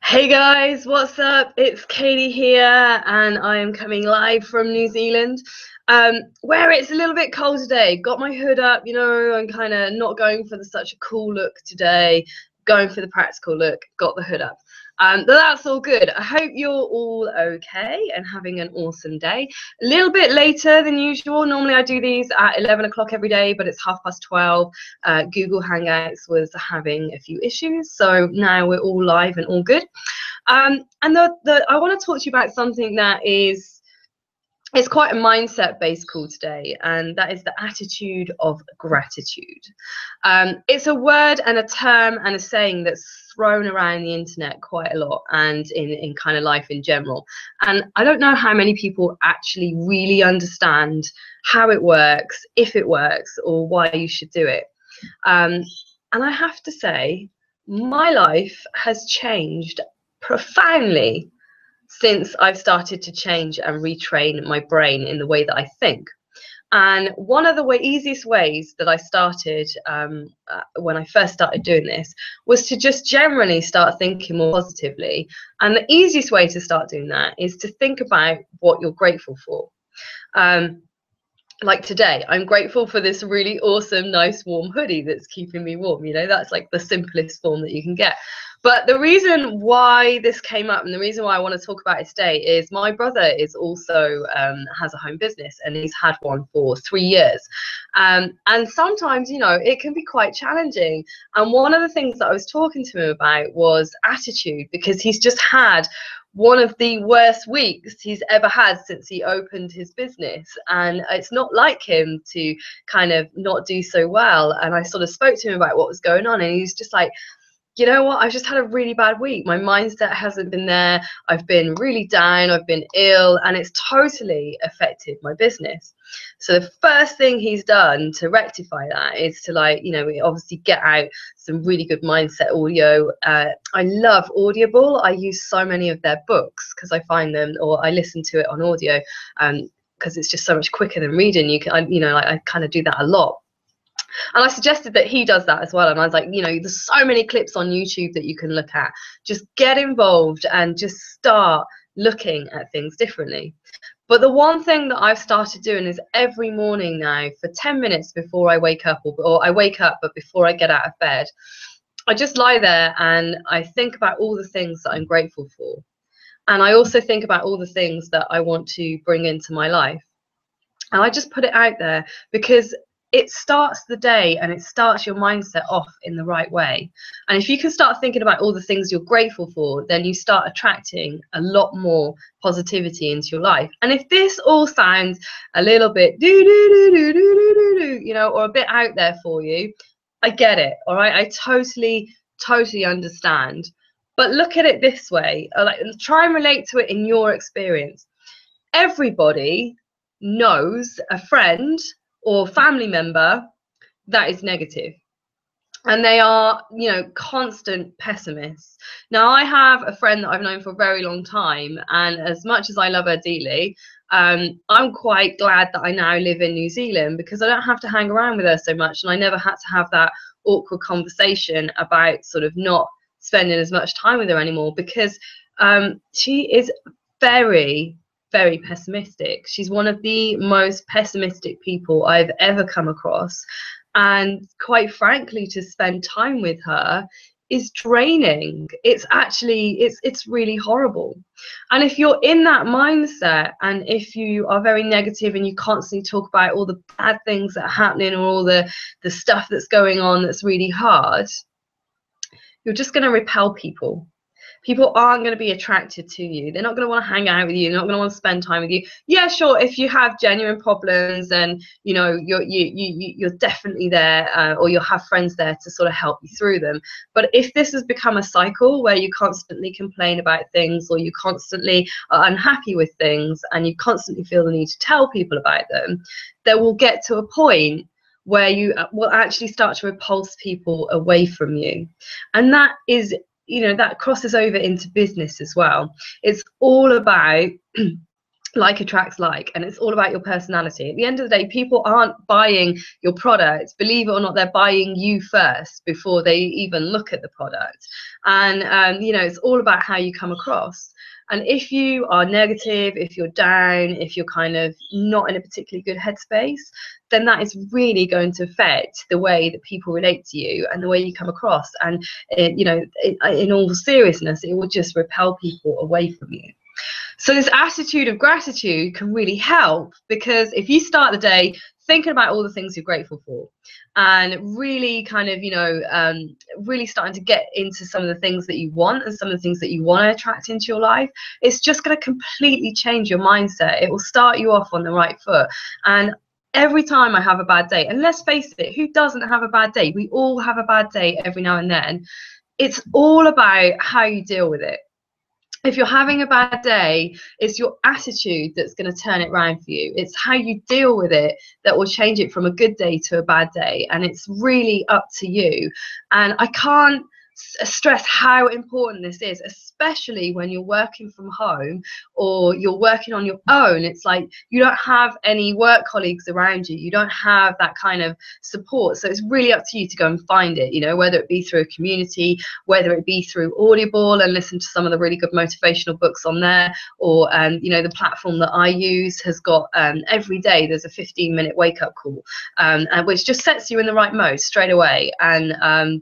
Hey guys, what's up? It's Katie here, and I am coming live from New Zealand, where it's a little bit cold today. Got my hood up, I'm kind of not going for such a cool look today, going for the practical look, got the hood up. But that's all good. I hope you're all okay and having an awesome day. A little bit later than usual. Normally I do these at 11 o'clock every day, but it's 12:30. Google Hangouts was having a few issues, so now we're all live and all good. And I want to talk to you about something that is it's quite a mindset based call today, and that is the attitude of gratitude. It's a word and a term and a saying that's thrown around the internet quite a lot, and in kind of life in general. And I don't know how many people actually really understand how it works, if it works, or why you should do it. And I have to say, my life has changed profoundly since I've started to change and retrain my brain in the way that I think. And one of the easiest ways that I started when I first started doing this was to just generally start thinking more positively. And the easiest way to start doing that is to think about what you're grateful for. Like today, I'm grateful for this really awesome, nice, warm hoodie that's keeping me warm. That's like the simplest form that you can get. But the reason why this came up and the reason why I want to talk about it today is my brother is also has a home business, and he's had one for 3 years. And sometimes, it can be quite challenging. And one of the things that I was talking to him about was attitude, because he's just had one of the worst weeks he's ever had since he opened his business, and it's not like him to kind of not do so well. And I sort of spoke to him about what was going on, and he's just like, you know what, I've just had a really bad week. My mindset hasn't been there. I've been really down. I've been ill, and it's totally affected my business. So the first thing he's done to rectify that is to, obviously get out some really good mindset audio. I love Audible. I use so many of their books because I find them, or I listen to it on audio, because it's just so much quicker than reading. I kind of do that a lot. And I suggested that he does that as well. And I was like, there's so many clips on YouTube that you can look at. Just get involved and just start looking at things differently. But the one thing that I've started doing is every morning now, for 10 minutes before I wake up, or I wake up, but before I get out of bed, I just lie there and I think about all the things that I'm grateful for. And I also think about all the things that I want to bring into my life. And I just put it out there because it starts the day and it starts your mindset off in the right way. And if you can start thinking about all the things you're grateful for, then you start attracting a lot more positivity into your life. And if this all sounds a little bit or a bit out there for you, I get it. All right, I totally understand. But look at it this way, try and relate to it in your experience. Everybody knows a friend or family member that is negative, and they are constant pessimists. Now, I have a friend that I've known for a very long time, and as much as I love her dearly, I'm quite glad that I now live in New Zealand, because I don't have to hang around with her so much, and I never had to have that awkward conversation about sort of not spending as much time with her anymore, because she is very pessimistic. She's one of the most pessimistic people I've ever come across, and quite frankly, to spend time with her is draining. It's really horrible. And if you're in that mindset, and if you are very negative and you constantly talk about all the bad things that are happening, or all the stuff that's going on that's really hard, you're just going to repel people. People aren't going to be attracted to you. They're not going to want to hang out with you. They're not going to want to spend time with you. Yeah, sure, if you have genuine problems, and you're definitely there, or you'll have friends there to sort of help you through them. But if this has become a cycle where you constantly complain about things, or you constantly are unhappy with things, and you constantly feel the need to tell people about them, there will get to a point where you will actually start to repulse people away from you. And that is, that crosses over into business as well. It's all about like attracts like, and it's all about your personality. At the end of the day, people aren't buying your product. Believe it or not, they're buying you first before they even look at the product. And you know, it's all about how you come across. And if you are negative, if you're down, if you're kind of not in a particularly good headspace, then that is really going to affect the way that people relate to you and the way you come across. And you know, in all seriousness, it will just repel people away from you. So this attitude of gratitude can really help, because if you start the day thinking about all the things you're grateful for, and really kind of, you know, really starting to get into some of the things that you want and some of the things that you want to attract into your life, it's just going to completely change your mindset. It will start you off on the right foot. And every time I have a bad day, and let's face it, who doesn't have a bad day? We all have a bad day every now and then. It's all about how you deal with it. If you're having a bad day, it's your attitude that's going to turn it around for you. It's how you deal with it that will change it from a good day to a bad day. And it's really up to you. And I can't stress how important this is, especially when you're working from home or you're working on your own. It's like you don't have any work colleagues around you, you don't have that kind of support. So it's really up to you to go and find it, you know, whether it be through a community, whether it be through Audible and listen to some of the really good motivational books on there, or you know, the platform that I use has got every day there's a 15-minute wake-up call, which just sets you in the right mode straight away. And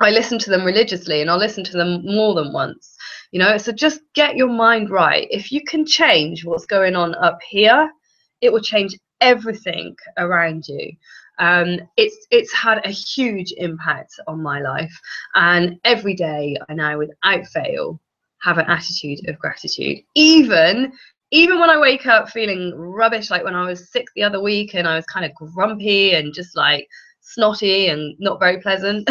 I listen to them religiously, and I'll listen to them more than once, you know. So just get your mind right. If you can change what's going on up here, it will change everything around you. It's had a huge impact on my life, and every day I now, without fail, have an attitude of gratitude. Even when I wake up feeling rubbish, like when I was sick the other week and I was kind of grumpy and just like snotty and not very pleasant.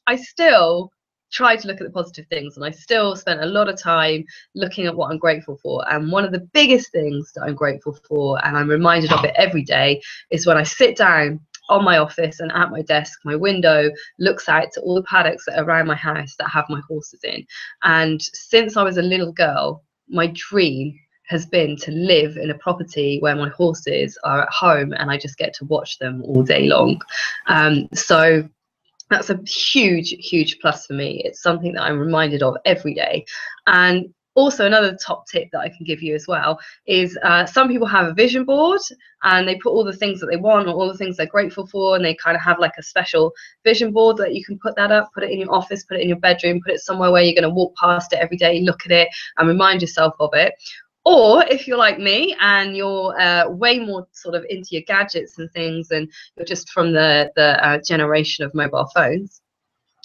I still try to look at the positive things, and I still spent a lot of time looking at what I'm grateful for. And one of the biggest things that I'm grateful for, and I'm reminded of it every day, is when I sit down on my office and at my desk, my window looks out to all the paddocks that are around my house that have my horses in. And since I was a little girl, my dream has been to live in a property where my horses are at home and I just get to watch them all day long. So that's a huge, huge plus for me. It's something that I'm reminded of every day. And also another top tip that I can give you as well is some people have a vision board and they put all the things that they want or all the things they're grateful for, and they kind of have like a special vision board that you can put that up, put it in your office, put it in your bedroom, put it somewhere where you're going to walk past it every day, look at it and remind yourself of it. Or if you're like me and you're way more sort of into your gadgets and things, and you're just from the generation of mobile phones,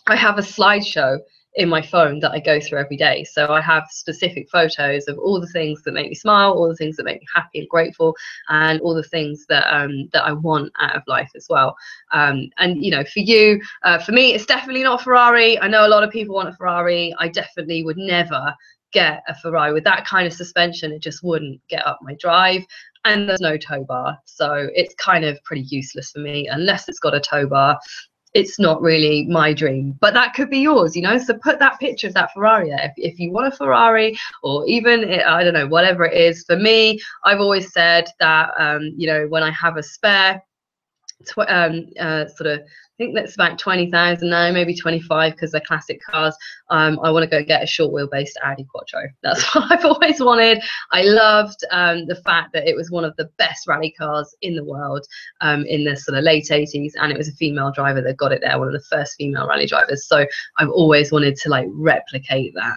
I have a slideshow in my phone that I go through every day. So I have specific photos of all the things that make me smile, all the things that make me happy and grateful, and all the things that that I want out of life as well. And you know, for you, for me, it's definitely not a Ferrari. I know a lot of people want a Ferrari. I definitely would never get a Ferrari with that kind of suspension. It just wouldn't get up my drive, and there's no tow bar, so it's kind of pretty useless for me unless it's got a tow bar. It's not really my dream, but that could be yours, you know. So put that picture of that Ferrari there if you want a Ferrari, or even I don't know, whatever it is. For me, I've always said that you know, when I have a spare sort of, I think that's about 20,000 now, maybe 25 because they're classic cars. I want to go get a short wheelbase Audi Quattro. That's what I've always wanted. I loved the fact that it was one of the best rally cars in the world in the sort of late 80s, and it was a female driver that got it there, one of the first female rally drivers. So I've always wanted to like replicate that.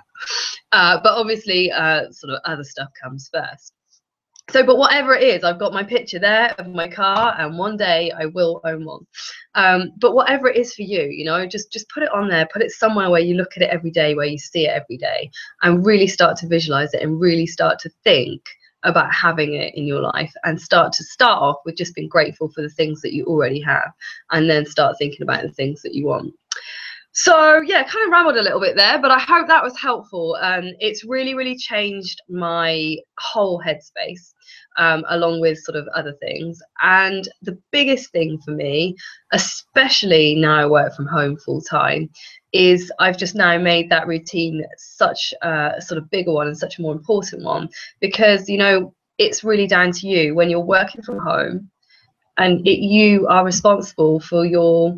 But obviously sort of other stuff comes first. So, but whatever it is, I've got my picture there of my car, and one day I will own one. But whatever it is for you, you know, just put it on there, put it somewhere where you look at it every day, where you see it every day, and really start to visualize it and really start to think about having it in your life, and start off with just being grateful for the things that you already have, and then start thinking about the things that you want. So yeah, kind of rambled a little bit there, but I hope that was helpful. It's really, really changed my whole headspace. along with sort of other things. And the biggest thing for me, especially now I work from home full time, is I've just now made that routine such a sort of bigger one and such a more important one, because, you know, it's really down to you when you're working from home, and you are responsible for your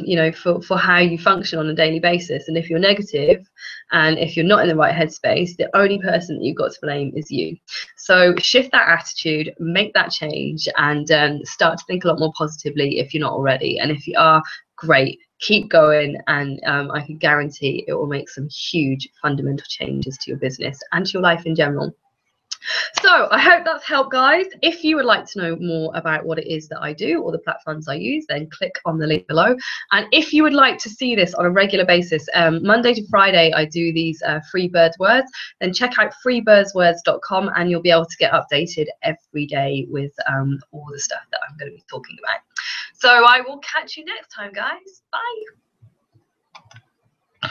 you know, for how you function on a daily basis. And if you're negative and if you're not in the right headspace, the only person that you've got to blame is you. So shift that attitude, make that change, and start to think a lot more positively if you're not already. And if you are, great, keep going, and I can guarantee it will make some huge fundamental changes to your business and to your life in general. So I hope that's helped, guys. If you would like to know more about what it is that I do or the platforms I use, then click on the link below. And if you would like to see this on a regular basis, Monday to Friday, I do these free Birdswords. Then check out freebirdswords.com and you'll be able to get updated every day with all the stuff that I'm going to be talking about. So I will catch you next time, guys. Bye.